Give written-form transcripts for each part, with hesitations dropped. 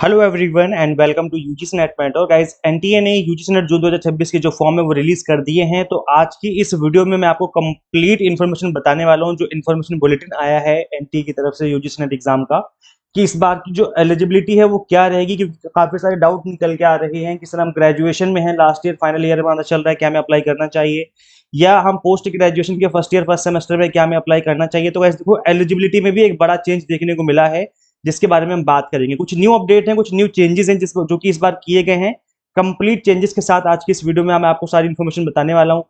Hello everyone and welcome to UGC NET mentor guys. NTA ने UGC NET June 2026 के जो form है वो रिलीज कर दिए हैं। तो आज की इस वीडियो में मैं आपको कंप्लीट इन्फॉर्मेशन बताने वाला हूं। जो इन्फॉर्मेशन बुलेटिन आया है एनटीए की तरफ से यूजीसी नेट एग्जाम का, कि इस बार की जो एलिजिबिलिटी है वो क्या रहेगी, क्योंकि काफी सारे डाउट निकल के आ रहे हैं कि सर हम ग्रेजुएशन में हैं, लास्ट ईयर फाइनल ईयर में चल रहा है, क्या हमें अप्लाई करना चाहिए, या हम पोस्ट ग्रेजुएशन के फर्स्ट ईयर फर्स्ट सेमेस्टर में क्या हमें अप्लाई करना चाहिए। तो गाइस देखो, एलिजिबिलिटी में भी एक बड़ा चेंज देखने को मिला है जिसके बारे में हम बात करेंगे। कुछ न्यू अपडेट हैं, कुछ न्यू चेंजेस हैं जिसको जो कि इस बार किए गए हैं। कंप्लीट चेंजेस के साथ आज की इस वीडियो में मैं आपको सारी इन्फॉर्मेशन बताने वाला हूं।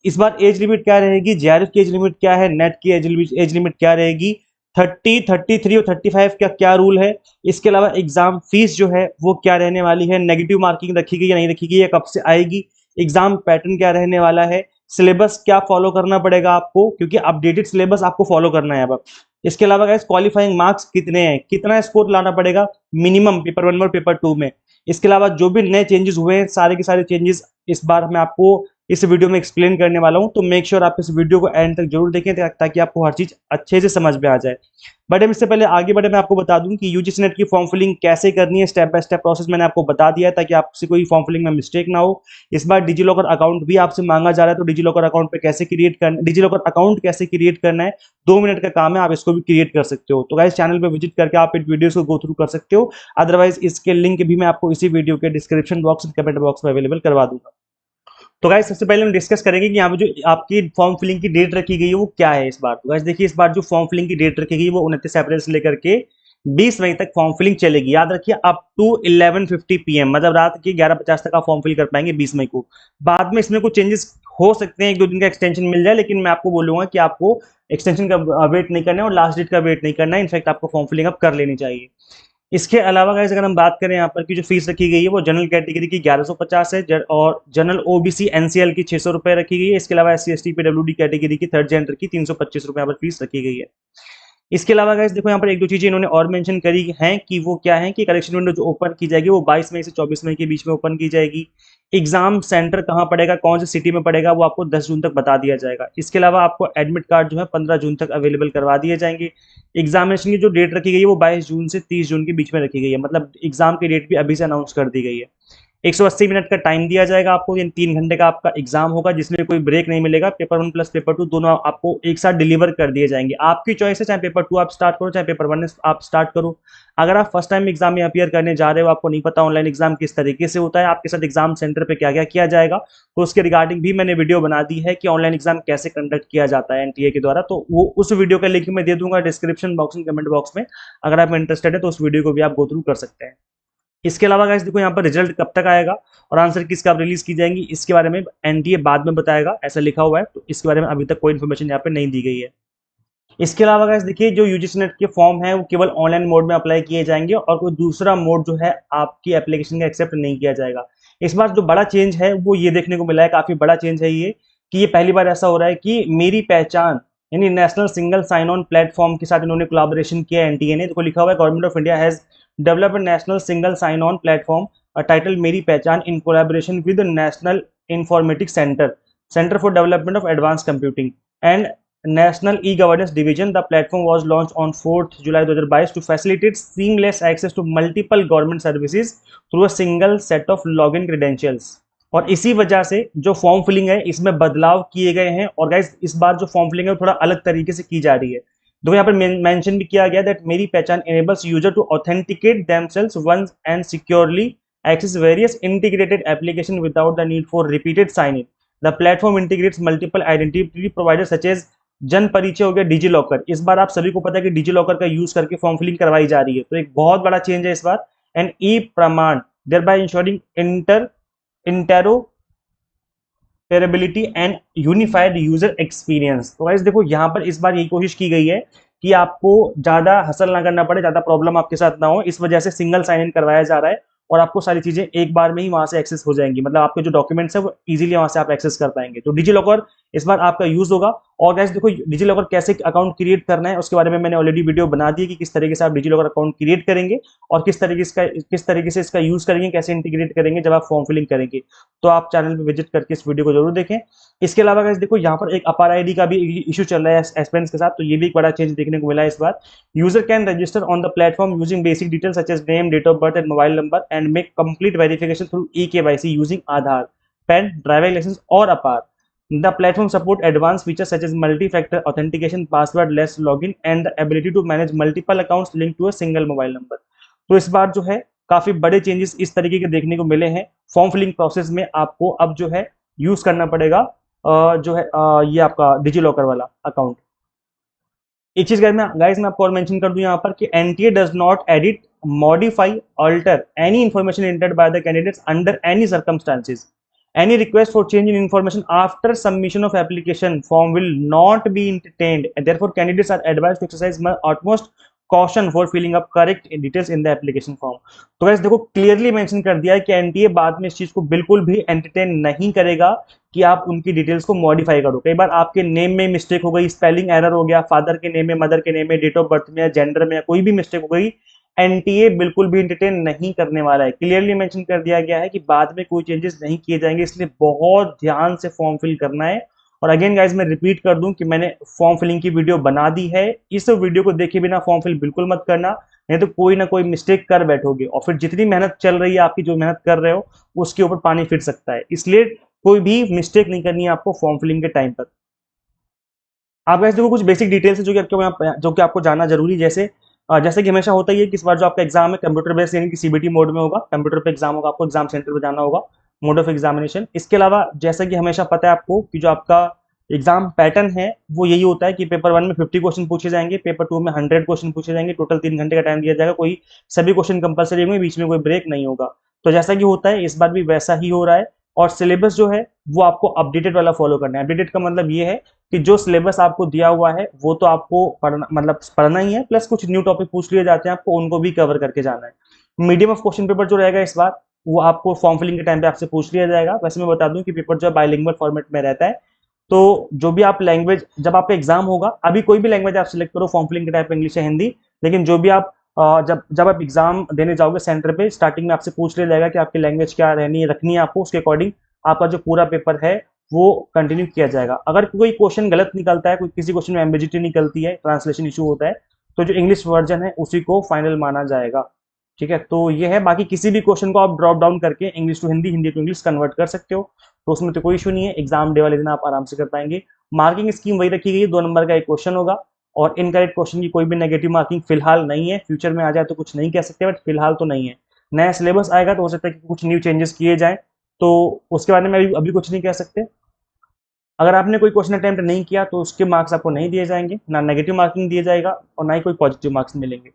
इस बार एज लिमिट क्या रहेगी, जेआरएफ की एज लिमिट क्या है, नेट की एज लिमिट क्या रहेगी, 30, 33 और 35 का क्या रूल है। इसके अलावा एग्जाम फीस जो है वो क्या रहने वाली है, नेगेटिव मार्किंग रखी गई या नहीं रखी गई, या कब से आएगी, एग्जाम पैटर्न क्या रहने वाला है, सिलेबस क्या फॉलो करना पड़ेगा आपको, क्योंकि अपडेटेड सिलेबस आपको फॉलो करना है अब। इसके अलावा गाइस क्वालिफाइंग मार्क्स कितने हैं, कितना स्कोर लाना पड़ेगा मिनिमम पेपर 1 और पेपर 2 में। इसके अलावा जो भी नए चेंजेस हुए हैं, सारे के सारे चेंजेस इस बार मैं आपको इस वीडियो में एक्सप्लेन करने वाला हूं। तो मेक श्योर आप इस वीडियो को एंड तक जरूर देखें ताकि आपको हर चीज अच्छे से समझ में आ जाए। बट इससे पहले आगे बढ़े मैं आपको बता दूं कि यूजीसी नेट की फॉर्म फिलिंग कैसे करनी है, स्टेप बाय स्टेप प्रोसेस मैंने आपको बता दिया है ताकि आपसे कोई फॉर्म फिलिंग में मिस्टेक ना हो। इस बार डिजीलॉकर अकाउंट भी आपसे मांगा जा रहा है, तो डिजीलॉकर अकाउंट पे कैसे क्रिएट करना, डिजीलॉकर अकाउंट कैसे क्रिएट करना है, 2 मिनट का काम है, आप इसको भी क्रिएट कर सकते हो। तो गाइस चैनल पे विजिट करके आप इन वीडियोस को गो थ्रू कर सकते हो। अदरवाइज इसके लिंक भी मैं आपको इसी वीडियो के डिस्क्रिप्शन बॉक्स और कमेंट बॉक्स में अवेलेबल करवा दूंगा। तो गाइस सबसे पहले हम डिस्कस करेंगे कि यहाँ पे जो आपकी फॉर्म फिलिंग की डेट रखी गई है वो क्या है इस बार। तो गाइस देखिए, इस बार जो फॉर्म फिलिंग की डेट रखी गई है वो 29 अप्रैल से लेकर के 20 मई तक फॉर्म फिलिंग चलेगी। याद रखिए, अप टू 11:50 PM, मतलब रात के 11:50 तक आप फॉर्म फिल कर पाएंगे 20 मई को। बाद में इसमें कुछ चेंजेस हो सकते हैं, 1-2 दिन का एक्सटेंशन मिल जाए, लेकिन मैं आपको बोलूंगा कि आपको एक्सटेंशन का वेट नहीं करना है और लास्ट डेट का वेट नहीं करना है। इनफैक्ट आपको फॉर्म फिलिंग अब कर लेनी चाहिए। इसके अलावा गाइस अगर हम बात करें यहाँ पर की जो फीस रखी गई है वो जनरल कैटेगरी की 1150 है, और जनरल ओबीसी एनसीएल की 600 रुपए रखी गई है। इसके अलावा एससी एसटी पीडब्ल्यूडी कैटेगरी की थर्ड जेंडर की 325 रुपए यहाँ पर फीस रखी गई है। इसके अलावा गाइस देखो, यहाँ पर 1-2 चीजें इन्होंने और मेंशन करी हैं कि वो क्या है, कि करेक्शन विंडो जो ओपन की जाएगी वो 22 मई से 24 मई के बीच में ओपन की जाएगी। एग्जाम सेंटर कहाँ पड़ेगा, कौन सी सिटी में पड़ेगा, वो आपको 10 जून तक बता दिया जाएगा। इसके अलावा आपको एडमिट कार्ड जो है 15 जून तक अवेलेबल करवा दिए जाएंगे। एग्जामिनेशन की जो डेट रखी गई है वो 22 जून से 30 जून के बीच में रखी गई है, मतलब एग्जाम की डेट भी अभी से अनाउंस कर दी गई है। 180 मिनट का टाइम दिया जाएगा आपको, यानी 3 घंटे का आपका एग्जाम होगा जिसमें कोई ब्रेक नहीं मिलेगा। पेपर 1 प्लस पेपर 2 दोनों आपको एक साथ डिलीवर कर दिए जाएंगे। आपकी चॉइस है, चाहे पेपर 2 आप स्टार्ट करो, चाहे पेपर 1 आप स्टार्ट करो। अगर आप फर्स्ट टाइम एग्जाम में अपियर करने जा रहे हो, आपको नहीं पता ऑनलाइन एग्जाम किस तरीके से होता है, आपके साथ एग्जाम सेंटर पे क्या क्या किया जाएगा, तो उसके रिगार्डिंग भी मैंने वीडियो बना दी है कि ऑनलाइन एग्जाम कैसे कंडक्ट किया जाता है एनटीए के द्वारा। तो वो उस वीडियो का लिंक मैं दे दूंगा डिस्क्रिप्शन बॉक्स में, कमेंट बॉक्स में। अगर आप इंटरेस्टेड है तो उस वीडियो को भी आप गो थ्रू कर सकते हैं। इसके अलावा गाइस देखो, यहाँ पर रिजल्ट कब तक आएगा और आंसर किस कब रिलीज की जाएंगी, इसके बारे में एनटीए बाद में बताएगा, ऐसा लिखा हुआ है। तो इसके बारे में अभी तक कोई इन्फॉर्मेशन यहाँ पे नहीं दी गई है। इसके अलावा गाइस देखिए, जो यूजीसी नेट के फॉर्म है वो केवल ऑनलाइन मोड में अप्लाई किए जाएंगे और कोई दूसरा मोड जो है आपकी एप्लीकेशन का एक्सेप्ट नहीं किया जाएगा। इस बार जो बड़ा चेंज है वो ये देखने को मिला है, काफी बड़ा चेंज है ये, कि ये पहली बार ऐसा हो रहा है कि मेरी पहचान यानी national single sign on platform के साथ इन्होंने कोलैबोरेशन किया है एनटीए ने। देखो लिखा हुआ है, government of India has develop national single sign on platform title Meri Pehchaan in collaboration with national informatics centre, centre for development of advance computing and National E-Governance Division. The platform was launched on 4th July 2022 to facilitate seamless access to multiple government services through a single set of login credentials. और इसी वजह से जो form filling है इसमें बदलाव किए गए हैं। और गाइस इस बार जो फॉर्म फिलिंग है वो थोड़ा अलग तरीके से की जा रही है। देखो यहाँ पर मेंशन भी किया गया दैट मेरी पहचान enables user to authenticate themselves once and securely access various integrated application without the need for repeated sign-in. The platform integrates multiple identity providers such as जन परिचय हो गया, डिजी लॉकर। इस बार आप सभी को पता है कि डिजी लॉकर का यूज करके फॉर्म फिलिंग करवाई जा रही है, तो एक बहुत बड़ा चेंज है इस बार। And E Pramaan thereby ensuring interoperability and unified user experience. तो गाइस देखो, यहाँ पर इस बार यही कोशिश की गई है कि आपको ज्यादा हसल ना करना पड़े, ज्यादा प्रॉब्लम आपके साथ ना हो, इस वजह से सिंगल साइन इन करवाया जा रहा है और आपको सारी चीजें एक बार में ही वहां से एक्सेस हो जाएंगी। मतलब आपके जो डॉक्यूमेंट्स है वो इजीली वहां से आप एक्सेस कर पाएंगे। तो डिजी लॉकर इस बार आपका यूज होगा। और गाइस देखो डिजी लॉकर कैसे अकाउंट क्रिएट करना है उसके बारे में मैंने ऑलरेडी वीडियो बना दी है कि किस तरीके से आप डिजी लॉकर अकाउंट क्रिएट करेंगे और किस तरीके से इसका यूज करेंगे, कैसे इंटीग्रेट करेंगे जब आप फॉर्म फिलिंग करेंगे। तो आप चैनल पे विजिट करके इस वीडियो को जरूर देखें। इसके अलावा गाइस देखो यहाँ पर एक अपार आईडी का भी इशू चल रहा है एस्पेंस के साथ, तो ये भी एक बड़ा चेंज देखने को मिला है इस बार। User can register on the platform using basic details such as name, date of birth and mobile number and make complete verification through eKYC using Aadhaar, PAN, driving license और Apaar. The platform support advanced features such as multi-factor authentication, password-less login, and the ability to manage multiple accounts linked to a single mobile number। तो इस बार जो है काफी बड़े changes इस तरीके के देखने को मिले हैं। फॉर्म फिलिंग प्रोसेस में आपको अब जो है यूज करना पड़ेगा जो है ये आपका डिजी लॉकर वाला अकाउंट। एक चीज गाइस मैं आपको और मेंशन कर दूं यहाँ पर कि NTA does not edit, modify, alter any information entered by the candidates under any circumstances. Any request for change in information after submission of application form will not be entertained, and therefore candidates are advised to exercise utmost caution for filling up correct details in the application form। तो guys देखो clearly mention कर दिया है कि NTA बाद में इस चीज को बिल्कुल भी एंटरटेन नहीं करेगा कि आप उनकी डिटेल्स को मॉडिफाई करो। कई बार आपके नेम में मिस्टेक हो गई, स्पेलिंग एरर हो गया, फादर के नेम में, मदर के नेम में, डेट ऑफ बर्थ में या जेंडर में या कोई भी मिस्टेक हो गई, एनटीए बिल्कुल भी एंटरटेन नहीं करने वाला है। क्लियरली मेंशन कर दिया गया है कि बाद में कोई चेंजेस नहीं किए जाएंगे, इसलिए बहुत ध्यान से फॉर्म फिल करना है। और अगेन गाइज मैं रिपीट कर दूं कि मैंने फॉर्म फिलिंग की वीडियो बना दी है, इस वीडियो को देखे बिना फॉर्म फिल बिल्कुल मत करना, नहीं तो कोई ना कोई मिस्टेक कर बैठोगे और फिर जितनी मेहनत चल रही है आपकी, जो मेहनत कर रहे हो उसके ऊपर पानी फिर सकता है। इसलिए कोई भी मिस्टेक नहीं करनी है आपको फॉर्म फिलिंग के टाइम पर। आप गाइस देखो कुछ बेसिक डिटेल्स है जो कि आपको जानना जरूरी, जैसे कि हमेशा होता ही है कि इस बार जो आपका एग्जाम है कंप्यूटर बेस्ड यानी कि सीबीटी मोड में होगा, कंप्यूटर पे एग्जाम होगा, आपको एग्जाम सेंटर पे जाना होगा, मोड ऑफ एग्जामिनेशन। इसके अलावा जैसा कि हमेशा पता है आपको कि जो आपका एग्जाम पैटर्न है वो यही होता है कि पेपर 1 में 50 क्वेश्चन पूछे जाएंगे, पेपर 2 में 100 क्वेश्चन पूछे जाएंगे, टोटल 3 घंटे का टाइम दिया जाएगा, कोई सभी क्वेश्चन कंपलसरी होंगे, बीच में कोई ब्रेक नहीं होगा। तो जैसा कि होता है इस बार भी वैसा ही हो रहा है। और सिलेबस जो है वो आपको अपडेटेड वाला फॉलो करना है। अपडेटेड का मतलब ये है कि जो सिलेबस आपको दिया हुआ है वो तो आपको पढ़ना ही है, प्लस कुछ न्यू टॉपिक पूछ लिए जाते हैं आपको, उनको भी कवर करके जाना है। मीडियम ऑफ क्वेश्चन पेपर जो रहेगा इस बार वो आपको फॉर्म फिलिंग के टाइम पे आपसे पूछ लिया जाएगा। वैसे मैं बता दूं कि पेपर जो है बाइलिंगुअल फॉर्मेट में रहता है, तो जो भी आप लैंग्वेज जब आपका एग्जाम होगा, अभी कोई भी लैंग्वेज आप सिलेक्ट करो फॉर्म फिलिंग के टाइप इंग्लिश या हिंदी, लेकिन जो भी आप जब आप एग्जाम देने जाओगे सेंटर पे, स्टार्टिंग में आपसे पूछ लिया जाएगा कि आपकी लैंग्वेज क्या रखनी है आपको, उसके अकॉर्डिंग आपका जो पूरा पेपर है वो कंटिन्यू किया जाएगा। अगर कोई क्वेश्चन गलत निकलता है, कोई किसी क्वेश्चन में एम्बिग्युइटी निकलती है, ट्रांसलेशन इशू होता है, तो जो इंग्लिश वर्जन है उसी को फाइनल माना जाएगा। ठीक है, तो ये है। बाकी किसी भी क्वेश्चन को आप ड्रॉप डाउन करके English to Hindi, Hindi to English convert कर सकते हो, तो उसमें तो कोई इशू नहीं है। एग्जाम डे वाले दिन आप आराम से कर पाएंगे। मार्किंग स्कीम वही रखी गई है, 2 नंबर का एक क्वेश्चन होगा और इनकरेक्ट क्वेश्चन की कोई भी नेगेटिव मार्किंग फिलहाल नहीं है। फ्यूचर में आ जाए तो कुछ नहीं कह सकते, बट फिलहाल तो नहीं है। नया सिलेबस आएगा तो हो सकता है कि कुछ न्यू चेंजेस किए जाए, तो उसके बारे में अभी कुछ नहीं कह सकते। अगर आपने कोई क्वेश्चन अटेम्प्ट नहीं किया तो उसके मार्क्स आपको नहीं दिए जाएंगे, ना नेगेटिव मार्किंग दिए जाएगा और ना ही कोई पॉजिटिव मार्क्स मिलेंगे।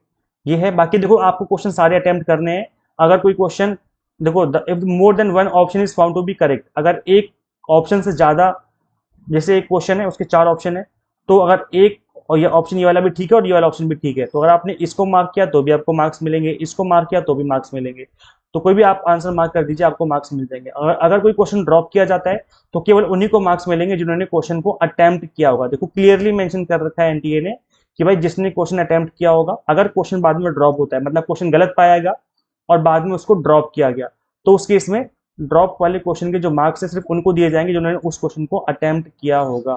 ये है। बाकी देखो आपको क्वेश्चन सारे अटेम्प्ट करने हैं। अगर कोई क्वेश्चन देखो if more than 1 option is found to be correct, अगर एक ऑप्शन से ज्यादा, जैसे एक क्वेश्चन है उसके 4 ऑप्शन है, तो अगर एक और ये ऑप्शन ये वाला भी ठीक है और ये वाला ऑप्शन भी ठीक है, तो अगर आपने इसको मार्क किया तो भी आपको मार्क्स मिलेंगे, इसको मार्क किया तो भी मार्क्स मिलेंगे। तो कोई भी आप आंसर मार्क कर दीजिए, आपको मार्क्स मिल जाएंगे। अगर कोई क्वेश्चन ड्रॉप किया जाता है तो केवल उन्हीं को मार्क्स मिलेंगे जिन्होंने क्वेश्चन को अटेम्प्ट किया होगा। देखो क्लियरली मेंशन कर रखा है एनटीए ने कि भाई जिसने क्वेश्चन अटेम्प्ट किया होगा, अगर क्वेश्चन बाद में ड्रॉप होता है, मतलब क्वेश्चन गलत पाया गया और बाद में उसको ड्रॉप किया गया, तो उस केस में ड्रॉप वाले क्वेश्चन के जो मार्क्स है सिर्फ उनको दिए जाएंगे जिन्होंने उस क्वेश्चन को अटेम्प्ट किया होगा।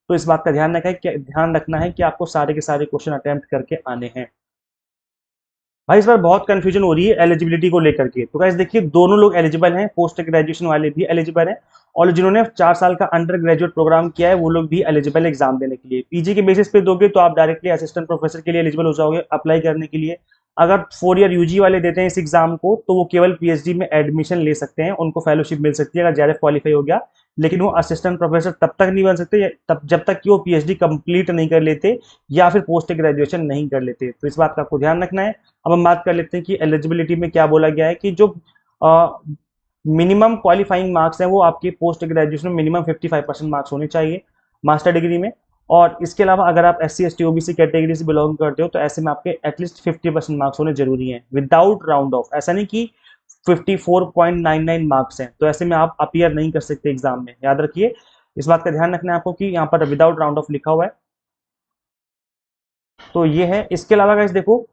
तो इस बात का ध्यान रखना है कि आपको सारे के सारे क्वेश्चन अटेम्प्ट करके आने हैं। भाई इस बार बहुत कंफ्यूजन हो रही है एलिजिबिलिटी को लेकर के। तो गाइस देखिए दोनों लोग एलिजिबल हैं, पोस्ट ग्रेजुएशन वाले भी एलिजिबल हैं और जिन्होंने 4 साल का अंडर ग्रेजुएट प्रोग्राम किया है वो लोग भी एलिजिबल एग्जाम देने के लिए। पीजी के बेसिस पे दोगे तो आप डायरेक्टली असिस्टेंट प्रोफेसर के लिए एलिजिबल हो जाओगे अप्लाई करने के लिए। अगर 4 ईयर यूजी वाले देते हैं इस एग्जाम को तो वो केवल पीएचडी में एडमिशन ले सकते हैं, उनको फेलोशिप मिल सकती है अगर जेआरएफ क्वालिफाई हो गया, लेकिन वो असिस्टेंट प्रोफेसर तब तक नहीं बन सकते जब तक कि वो पीएचडी कंप्लीट नहीं कर लेते या फिर पोस्ट ग्रेजुएशन नहीं कर लेते। तो इस बात का आपको ध्यान रखना है। अब हम बात कर लेते हैं कि एलिजिबिलिटी में क्या बोला गया है कि जो मिनिमम क्वालिफाइंग मार्क्स है वो आपके पोस्ट ग्रेजुएशन में मिनिमम 55% मार्क्स होने चाहिए मास्टर डिग्री में। और इसके अलावा अगर आप SC ST OBC कैटेगरी से बिलोंग करते हो तो ऐसे में आपके एटलीस्ट 50% मार्क्स होने जरूरी हैं विदाउट राउंड ऑफ। ऐसा नहीं कि 54.99 मार्क्स हैं तो ऐसे में आप अपीयर नहीं कर सकते एग्जाम में, याद रखिए। इस बात का ध्यान रखना है आपको कि यहाँ पर विदाउट राउंड ऑफ लिखा हुआ है। तो ये है। इसके अलावा गाइस देखो,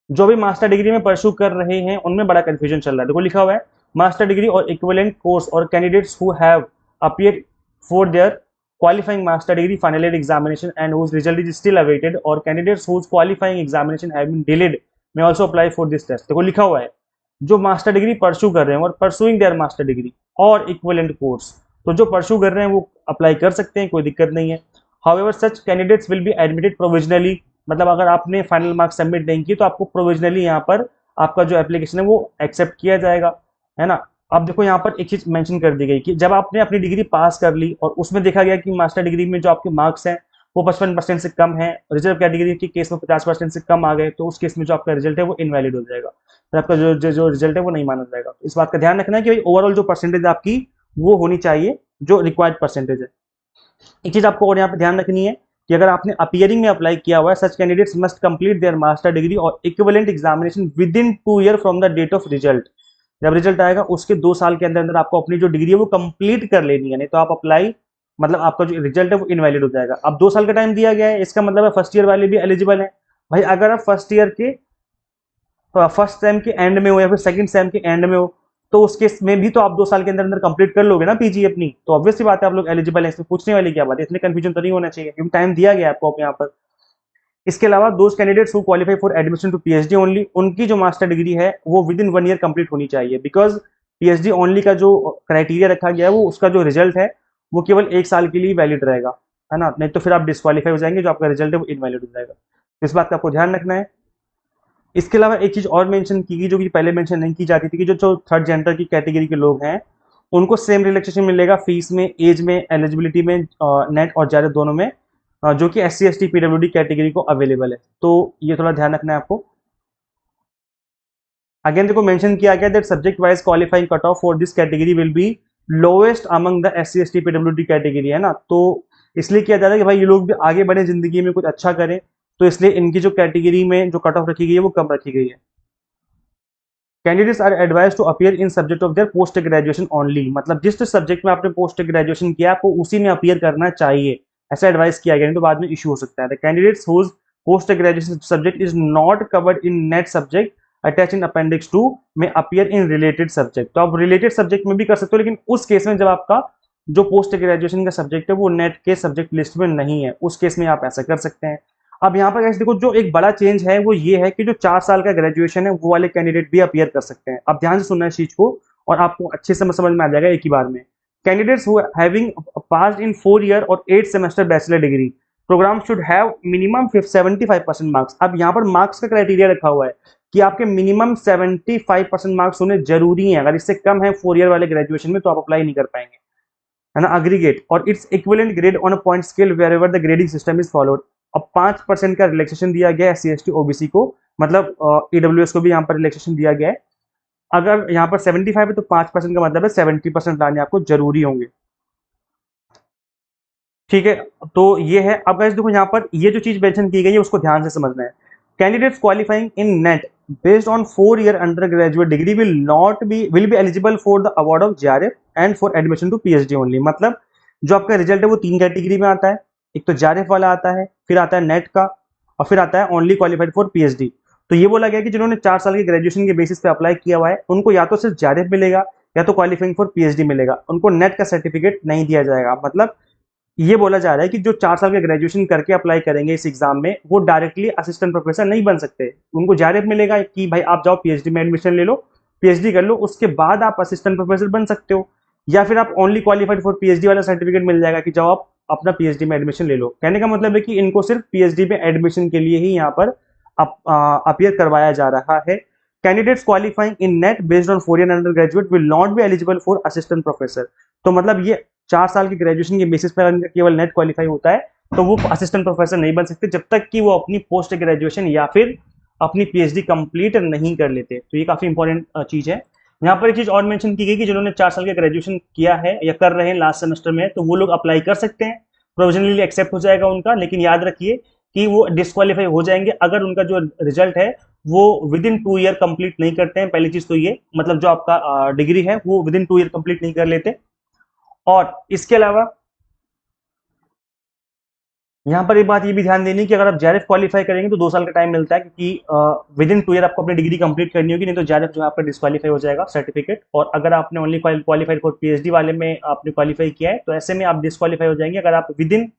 जो भी मास्टर डिग्री में परस्यू कर रहे हैं उनमें बड़ा कंफ्यूजन चल रहा है। देखो लिखा हुआ है मास्टर डिग्री और इक्विवेलेंट कोर्स और candidates who have appear for their qualifying master degree final year examination and whose result is still awaited or candidates whose qualifying examination have been delayed may also apply for this test। देखो लिखा हुआ है जो master degree pursue कर रहे हैं और pursuing there master degree और इक्विवेलेंट कोर्स, तो जो परस्यू कर रहे हैं वो अप्लाई कर सकते हैं, कोई दिक्कत नहीं है। However such candidates will be admitted provisionally, मतलब अगर आपने फाइनल मार्क्स सबमिट नहीं किए तो आपको प्रोविजनली यहाँ पर आपका जो एप्लीकेशन है वो एक्सेप्ट किया जाएगा, है ना। अब देखो यहाँ पर एक चीज मेंशन कर दी गई कि जब आपने अपनी डिग्री पास कर ली और उसमें देखा गया कि मास्टर डिग्री में जो आपके मार्क्स हैं वो 55% से कम है, रिजर्व कैटेगरी के केस में 50% से कम आ गए, तो उस केस में जो आपका रिजल्ट है वो इनवैलिड हो जाएगा, तो आपका जो रिजल्ट है वो नहीं माना जाएगा। तो इस बात का ध्यान रखना है कि भाई ओवरऑल जो परसेंटेज आपकी वो होनी चाहिए जो रिक्वायर्ड परसेंटेज है। एक चीज आपको और यहाँ पे ध्यान रखनी है कि अगर आपने अपीयरिंग में अप्लाई किया हुआ है, such candidates must complete their master degree और equivalent examination within 2 year from the date of result. जब रिजल्ट आएगा उसके 2 साल के अंदर अंदर आपको अपनी जो डिग्री है वो कंप्लीट कर लेनी है, नहीं तो आप अप्लाई मतलब आपका जो रिजल्ट है वो इनवैलिड हो जाएगा। अब 2 साल का टाइम दिया गया है, इसका मतलब है फर्स्ट ईयर वाले भी एलिजिबल है। भाई अगर आप फर्स्ट ईयर के फर्स्ट सेम के एंड में हो या फिर सेकंड सेम के एंड में हो तो उस केस में भी तो आप 2 साल के अंदर अंदर कंप्लीट कर लोगे ना पीजी अपनी, तो ऑब्वियसली बात है आप लोग एलिजिबल है, इसमें पूछने वाली क्या बात है, इसमें कंफ्यूजन तो नहीं होना चाहिए क्योंकि टाइम दिया गया आपको यहाँ पर। इसके अलावा those candidates who qualify for admission to PhD only, उनकी जो मास्टर डिग्री है वो विद इन 1 ईयर कंप्लीट होनी चाहिए, बिकॉज पीएचडी ओनली का जो क्राइटेरिया रखा गया है वो उसका जो रिजल्ट है वो केवल 1 साल के लिए वैलिड रहेगा, है ना, नहीं तो फिर आप डिस्क्वालीफाई हो जाएंगे, जो आपका रिजल्ट है वो इनवैलिड हो जाएगा। इस बात का आपको ध्यान रखना है। इसके अलावा एक चीज और मेंशन की गई जो कि पहले मेंशन नहीं की जाती थी कि जो थर्ड जेंडर की कैटेगरी के लोग हैं उनको सेम रिलैक्सेशन मिलेगा फीस में, एज में, एलिजिबिलिटी में, नेट और जारे दोनों में, जो कि SC ST PWD कैटेगरी को अवेलेबल है, तो ये थोड़ा ध्यान रखना है आपको। अगेन देखो मेंशन किया गया that subject wise qualifying cut off for this category will be lowest among the SC ST PWD category, है ना, तो इसलिए किया जा रहा है कि भाई ये लोग भी आगे बढ़े जिंदगी में कुछ अच्छा करें, तो इसलिए इनकी जो कैटेगरी में जो कट ऑफ रखी गई है वो कम रखी गई है। Candidates are advise to appear in subject of their post graduation only, मतलब जिस सब्जेक्ट में आपने पोस्ट ग्रेजुएशन किया आपको उसी में अपीयर करना चाहिए, ऐसा एडवाइस किया गया, नहीं तो बाद में इशू हो सकता है। Candidates whose post graduation subject is not covered in NET subject attach in appendix 2 में अपीयर इन रिलेटेड सब्जेक्ट, तो आप रिलेटेड सब्जेक्ट में भी कर सकते हो, लेकिन उस केस में जब आपका जो पोस्ट ग्रेजुएशन का सब्जेक्ट है वो नेट के सब्जेक्ट लिस्ट में नहीं है, उस केस में आप ऐसा कर सकते हैं। अब यहाँ पर guys देखो जो एक बड़ा चेंज है वो ये है कि जो 4 साल का ग्रेजुएशन है वो वाले कैंडिडेट भी अपीयर कर सकते हैं। अब ध्यान से सुनना है इस चीज को और आपको अच्छे से समझ में आ जाएगा एक ही बार में। Candidates who having passed in 4 year और 8 semester bachelor degree programme should have minimum 75% marks. अब यहाँ पर मार्क्स का क्राइटेरिया रखा हुआ है कि आपके मिनिमम 75% मार्क्स होने जरूरी हैं, अगर इससे कम है 4 ईयर वाले ग्रेजुएशन में तो आप अप्लाई नहीं कर पाएंगे, है ना। अग्रीगेट और its equivalent grade on a point scale wherever the grading system is followed. अब 5% का रिलैक्सेशन दिया गया है SC ST OBC को, मतलब EWS को भी यहाँ पर रिलैक्सेशन दिया गया है। अगर यहाँ पर 75 है तो 5% का मतलब है 70% लाने आपको जरूरी होंगे, ठीक है। तो ये है। अब गाइस देखो यहाँ पर ये जो चीज मेंशन की गई है उसको ध्यान से समझना है। Candidates qualifying in net based on 4 year undergraduate degree will be eligible for the award of JRF and for admission to PhD only। मतलब जो आपका रिजल्ट है वो 3 कैटेगरी में आता है, एक तो JRF वाला आता है, फिर आता है नेट का और फिर आता है ओनली क्वालिफाइड फॉर PhD। तो ये बोला गया कि जिन्होंने 4 साल के ग्रेजुएशन के बेसिस पे अप्लाई किया हुआ है उनको या तो सिर्फ JRF मिलेगा या तो क्वालिफाइंग फॉर PhD मिलेगा, उनको नेट का सर्टिफिकेट नहीं दिया जाएगा। मतलब ये बोला जा रहा है कि जो 4 साल के ग्रेजुएशन करके अप्लाई करेंगे इस एग्जाम में वो डायरेक्टली असिस्टेंट प्रोफेसर नहीं बन सकते, उनको JRF मिलेगा कि भाई आप जाओ PhD में एडमिशन ले लो, PhD कर लो, उसके बाद आप असिस्टेंट प्रोफेसर बन सकते हो, या फिर आप ओनली क्वालिफाइड फॉर PhD वाला सर्टिफिकेट मिल जाएगा कि जाओ आप अपना PhD में एडमिशन ले लो। कहने का मतलब है कि इनको सिर्फ PhD में एडमिशन के लिए ही यहाँ पर अपीयर करवाया जा रहा है। Candidates qualifying in net based on 4 year under graduate will not be eligible for assistant professor. तो मतलब ये 4 साल की ग्रेजुएशन के बेसिस पर केवल नेट क्वालिफाई होता है तो वो असिस्टेंट प्रोफेसर नहीं बन सकते जब तक कि वो अपनी पोस्ट ग्रेजुएशन या फिर अपनी PhD कंप्लीट नहीं कर लेते। तो ये काफी इंपॉर्टेंट चीज है। यहाँ पर एक चीज और मेंशन की गई कि जिन्होंने 4 साल का ग्रेजुएशन किया है या कर रहे हैं लास्ट सेमेस्टर में तो वो लोग अप्लाई कर सकते हैं, प्रोविजनली एक्सेप्ट हो जाएगा उनका, लेकिन याद रखिए कि वो डिस्क्वालीफाई हो जाएंगे अगर उनका जो रिजल्ट है वो विद इन 2 ईयर कंप्लीट नहीं करते हैं। पहली चीज तो ये, मतलब जो आपका डिग्री है वो विद इन 2 ईयर कंप्लीट नहीं कर लेते। और इसके अलावा यहाँ पर एक बात ये भी ध्यान देनी है कि अगर आप जेआरएफ क्वालिफाई करेंगे तो 2 साल का टाइम मिलता है, क्योंकि विद इन 2 ईयर आपको अपनी डिग्री कंप्लीट करनी होगी, नहीं तो जेआरएफ जो है आपका डिस्क्वालीफाई हो जाएगा सर्टिफिकेट। और अगर आपने ओनली क्वालिफाइड फॉर पीएचडी वाले में आपने क्वालिफाई किया है तो ऐसे में आप डिस्क्वालीफाई हो जाएंगे अगर आप विद इन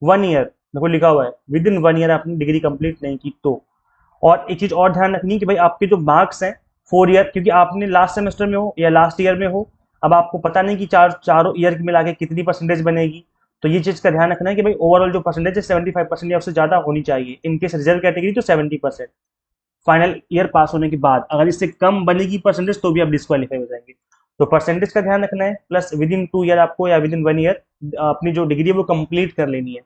1 ईयर, देखो लिखा हुआ है विद इन 1 ईयर आपने डिग्री कंप्लीट नहीं की तो। और एक चीज और ध्यान रखनी है कि भाई आपके जो मार्क्स हैं 4 ईयर, क्योंकि आपने लास्ट सेमेस्टर में हो या लास्ट ईयर में हो, अब आपको पता नहीं कि चारों ईयर की मिला के कितनी परसेंटेज बनेगी। तो ये चीज का ध्यान रखना है कि भाई ओवरऑल जो परसेंटेज है 75% या उससे ज्यादा होनी चाहिए। इनकेस रिजर्व कैटेगरी तो 70% फाइनल ईयर पास होने के बाद। अगर इससे कम बनेगी परसेंटेज तो भी आप डिस्क्वालीफाई हो जाएंगे। तो परसेंटेज का ध्यान रखना है, प्लस विद इन 2 ईयर आपको या विद इन 1 ईयर अपनी जो डिग्री है वो कंप्लीट कर लेनी है।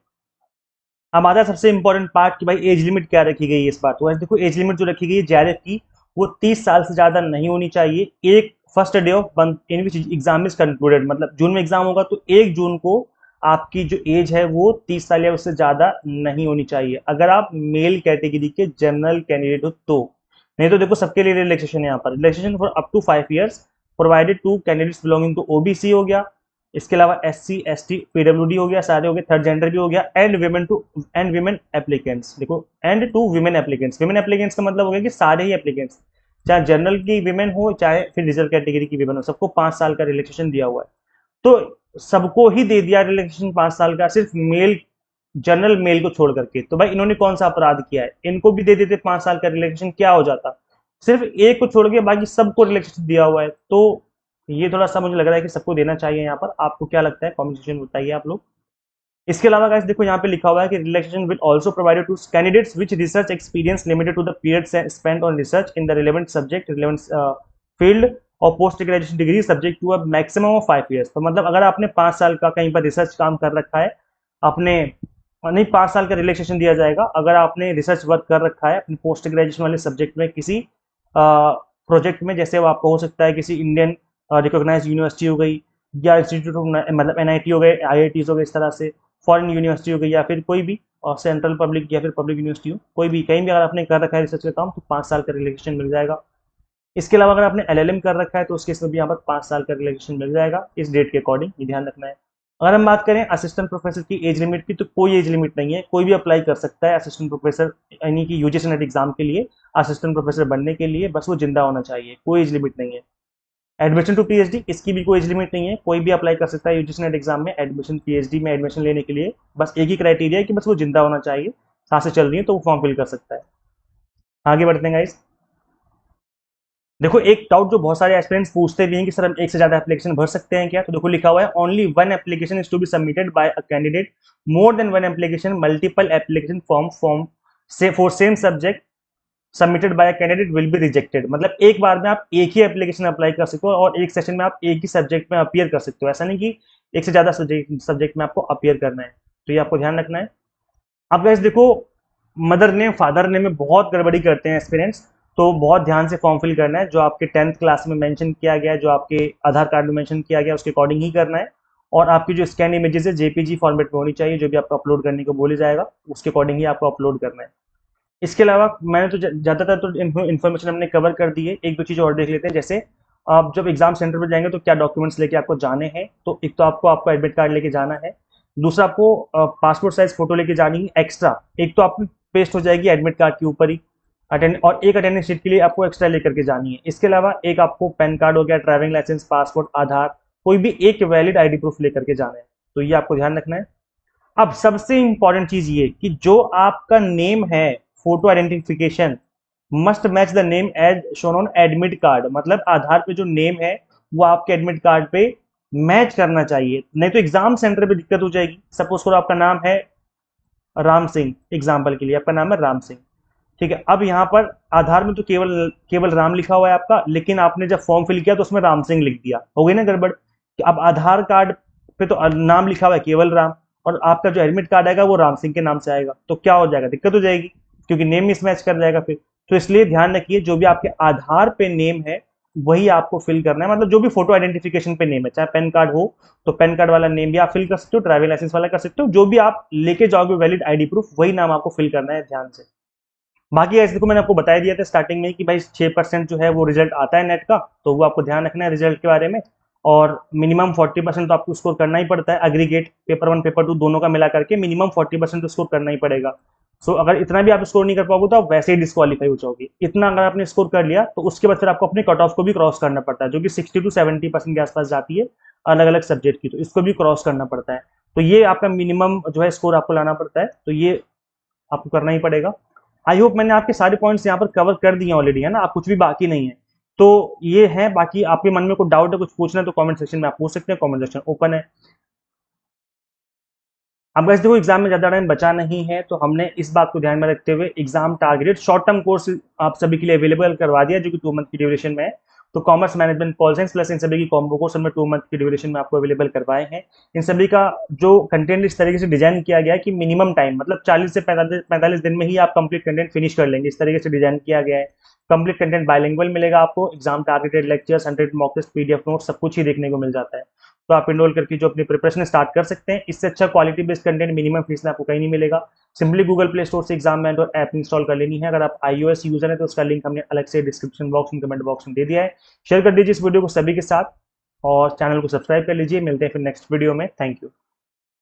अब आता है सबसे इंपॉर्टेंट पार्ट कि भाई एज लिमिट क्या रखी गई है इस बार। तो वैसे देखो एज लिमिट जो रखी गई है जेआरएफ की वो 30 साल से ज्यादा नहीं होनी चाहिए। एक first day of in which exam is concluded, मतलब जून में एग्जाम होगा तो 1 जून को आपकी जो एज है वो 30 साल या उससे ज्यादा नहीं होनी चाहिए, अगर आप मेल कैटेगरी के जनरल कैंडिडेट हो तो। नहीं तो देखो सबके लिए रिलैक्सेशन है यहाँ पर, relaxation for up to 5 years provided to candidates belonging to OBC हो गया, इसके अलावा एससी एसटी पीडब्ल्यूडी हो गया, सारे हो गए, थर्ड जेंडर भी हो गया, एंड विमेन एप्लीकेंट्स। देखो and to women applicants, women applicants का मतलब हो गया कि सारे ही एप्लीकेंट्स, चाहे जनरल की विमेन हो चाहे फिर रिजर्व कैटेगरी की विमेन हो, सबको 5 साल का रिलैक्सेशन दिया हुआ है। तो सबको ही दे दिया रिलैक्सेशन 5 साल का, सिर्फ मेल जनरल मेल को छोड़ करके। तो भाई इन्होंने कौन सा अपराध किया है, इनको भी दे देते 5 साल का रिलैक्सेशन, क्या हो जाता। सिर्फ एक को छोड़ के बाकी सबको रिलैक्सेशन दिया हुआ है। तो ये थोड़ा सा मुझे लग रहा है कि सबको देना चाहिए यहाँ पर। आपको क्या लगता है कमेंट सेक्शन में बताइए आप लोग। इसके अलावा गाइस देखो यहाँ पे लिखा हुआ है कि relaxation will also provided to candidates which research experience limited to the period spent on research in the relevant subject relevant field और post graduation degree subject to a maximum of 5 years. तो मतलब अगर आपने 5 साल का कहीं पर research काम कर रखा है, अपने नहीं 5 साल का रिलैक्सेशन दिया जाएगा अगर आपने रिसर्च वर्क कर रखा है अपने पोस्ट ग्रेजुएशन वाले सब्जेक्ट में किसी प्रोजेक्ट में, जैसे वो आपको हो सकता है किसी इंडियन रिकॉग्नाइज यूनिवर्सिटी हो गई या इंस्टीट्यूट ऑफ मतलब एनआईटी हो गए, आईआईटीज हो गए, इस तरह से फॉरेन यूनिवर्सिटी हो गई या फिर कोई भी और सेंट्रल पब्लिक या फिर पब्लिक यूनिवर्सिटी हो, कोई भी कहीं भी अगर आपने कर रखा है रिसर्च का काम तो 5 साल का रिलैक्सेशन मिल जाएगा। इसके अलावा अगर आपने एलएलएम कर रखा है तो उसके इसमें भी यहाँ पर 5 साल का रिलैक्सेशन मिल जाएगा इस डेट के अकॉर्डिंग, ये ध्यान रखना है। अगर हम बात करें असिस्टेंट प्रोफेसर की एज लिमिट की तो कोई एज लिमिट नहीं है, कोई भी अप्लाई कर सकता है असिस्टेंट प्रोफेसर यानी कि यूजीसी नेट एग्जाम के लिए असिस्टेंट प्रोफेसर बनने के लिए, बस वो जिंदा होना चाहिए, कोई एज लिमिट नहीं है। एडमिशन टू पीएचडी इसकी भी कोई एज लिमिट नहीं है, कोई भी अप्लाई कर सकता है यूजीसी नेट एग्जाम में एडमिशन पीएचडी में एडमिशन लेने के लिए, बस एक ही क्राइटेरिया है कि बस वो जिंदा होना चाहिए, सांसें चल रही है तो वो फॉर्म फिल कर सकता है। आगे बढ़ते हैं गाइस। देखो एक डाउट जो बहुत सारे एस्पिरेंट्स पूछते भी हैं कि सर हम एक से ज्यादा एप्लीकेशन भर सकते हैं क्या, तो देखो लिखा हुआ है only one application is to be submitted by a candidate, more than one application multiple application form से for same subject submitted by candidate will be rejected. मतलब एक बार में आप एक ही एप्लीकेशन अप्लाई कर सकते हो और एक सेशन में आप एक ही सब्जेक्ट में अपीयर कर सकते हो, ऐसा नहीं कि एक से ज्यादा सब्जेक्ट में आपको अपीयर करना है। तो ये आपको ध्यान रखना है। अब गाइस देखो मदर नेम फादर नेम में बहुत गड़बड़ी करते हैं एस्पिरेंट्स, तो बहुत ध्यान से फॉर्म फिल करना है, जो आपके 10th क्लास में मेंशन किया गया है, जो आपके आधार कार्ड में मेंशन किया गया उसके अकॉर्डिंग ही करना है। और आपकी जो स्कैन इमेजेस है जेपीजी फॉर्मेट में होनी चाहिए, जो भी आपको अपलोड करने को बोले जाएगा उसके अकॉर्डिंग ही आपको अपलोड करना है। इसके अलावा मैंने तो ज़्यादातर तो इन्फॉर्मेशन हमने कवर कर दी है, एक दो चीज़ और देख लेते हैं। जैसे आप जब एग्जाम सेंटर पर जाएंगे तो क्या डॉक्यूमेंट्स लेके आपको जाने हैं, तो एक तो आपको आपका एडमिट कार्ड लेके जाना है, दूसरा आपको पासपोर्ट साइज फोटो लेके जानी है एक्स्ट्रा, एक तो आपकी पेस्ट हो जाएगी एडमिट कार्ड के ऊपर ही अटेंड, और एक अटेंडेंस शीट के लिए आपको एक्स्ट्रा लेकर के जानी है। इसके अलावा एक आपको पैन कार्ड हो गया, ड्राइविंग लाइसेंस, पासपोर्ट, आधार, कोई भी एक वैलिड आईडी प्रूफ लेकर के जाना है, तो ये आपको ध्यान रखना है। अब सबसे इंपॉर्टेंट चीज ये कि जो आपका नेम है photo identification must match the name as shown on admit card, मतलब आधार पे जो नेम है वो आपके एडमिट कार्ड पे मैच करना चाहिए, नहीं तो एग्जाम सेंटर पे दिक्कत हो जाएगी। सपोज करो आपका नाम है राम सिंह, एग्जाम्पल के लिए आपका नाम है राम सिंह, ठीक है। अब यहाँ पर आधार में तो केवल केवल राम लिखा हुआ है आपका, लेकिन आपने जब फॉर्म फिल किया तो उसमें राम सिंह लिख दिया, हो गई ना गड़बड़। अब आधार कार्ड पे तो नाम लिखा हुआ है केवल राम और आपका जो एडमिट कार्ड आएगा वो राम सिंह के नाम से आएगा, तो क्या हो जाएगा, दिक्कत हो जाएगी क्योंकि नेम मिसमैच कर जाएगा फिर। तो इसलिए ध्यान रखिए जो भी आपके आधार पे नेम है वही आपको फिल करना है, मतलब जो भी फोटो आइडेंटिफिकेशन पे नेम है, चाहे पैन कार्ड हो तो पैन कार्ड वाला नेम भी आप फिल कर सकते हो, ड्राइविंग लाइसेंस वाला कर सकते हो, जो भी आप लेके जाओगे वैलिड आईडी प्रूफ वही नाम आपको फिल करना है ध्यान से। बाकी ऐसे देखो मैंने आपको बता दिया था स्टार्टिंग में कि भाई 6% जो है वो रिजल्ट आता है नेट का, तो वो आपको ध्यान रखना है रिजल्ट के बारे में। और मिनिमम 40% तो आपको स्कोर करना ही पड़ता है। एग्रीगेट पेपर 1 पेपर 2 दोनों का मिला करके मिनिमम 40% तो स्कोर करना ही पड़ेगा। सो अगर इतना भी आप स्कोर नहीं कर पाओगे तो आप वैसे ही डिस्क्वालीफाई हो जाओगे। इतना अगर आपने स्कोर कर लिया तो उसके बाद फिर आपको अपने कट ऑफ को भी क्रॉस करना पड़ता है, जो कि 60 to 70% के आसपास जाती है अलग अलग सब्जेक्ट की, तो इसको भी क्रॉस करना पड़ता है। तो ये आपका मिनिमम जो है स्कोर आपको लाना पड़ता है, तो ये आपको करना ही पड़ेगा। आई होप मैंने आपके सारे पॉइंट्स यहाँ पर कवर कर दिए ऑलरेडी, है ना, आप कुछ भी बाकी नहीं है। तो ये है, बाकी आपके मन में कोई डाउट है, कुछ पूछना है तो कमेंट सेक्शन में आप पूछ सकते हैं, कमेंट सेक्शन ओपन है। अब वैसे देखो एग्जाम में ज़्यादा टाइम बचा नहीं है, तो हमने इस बात को ध्यान में रखते हुए exam targeted short term course आप सभी के लिए अवेलेबल करवा दिया, जो कि 2 मंथ की ड्यूरेशन में है। तो commerce management pol science plus इन सभी की कॉम्बो कोर्स हमने 2 मंथ की ड्यूरेशन में आपको अवेलेबल करवाए हैं। इन सभी का जो कंटेंट इस तरीके से डिजाइन किया गया है कि मिनिमम टाइम मतलब 40 से 45 दिन में ही आप कंप्लीट कंटेंट फिनिश कर लेंगे, इस तरीके से डिजाइन किया गया है। कंप्लीट कंटेंट बायलिंगुअल मिलेगा आपको, exam targeted lectures, 100 mock test, PDF note, सब कुछ ही देखने को मिल जाता है। तो आप इनरोल करके जो अपनी प्रिपरेशन स्टार्ट कर सकते हैं। इससे अच्छा quality based content minimum fees में आपको कहीं नहीं मिलेगा। सिंपली गूगल प्ले स्टोर से एग्जाम मेंटर ऐप इंस्टॉल कर लेनी है। अगर आप iOS यूजर है तो उसका लिंक हमने अलग से डिस्क्रिप्शन बॉक्स में, कमेंट बॉक्स में दे दिया है। शेयर कर दीजिए इस वीडियो को सभी के साथ और चैनल को सब्सक्राइब कर लीजिए। मिलते हैं फिर नेक्स्ट वीडियो में। Thank you.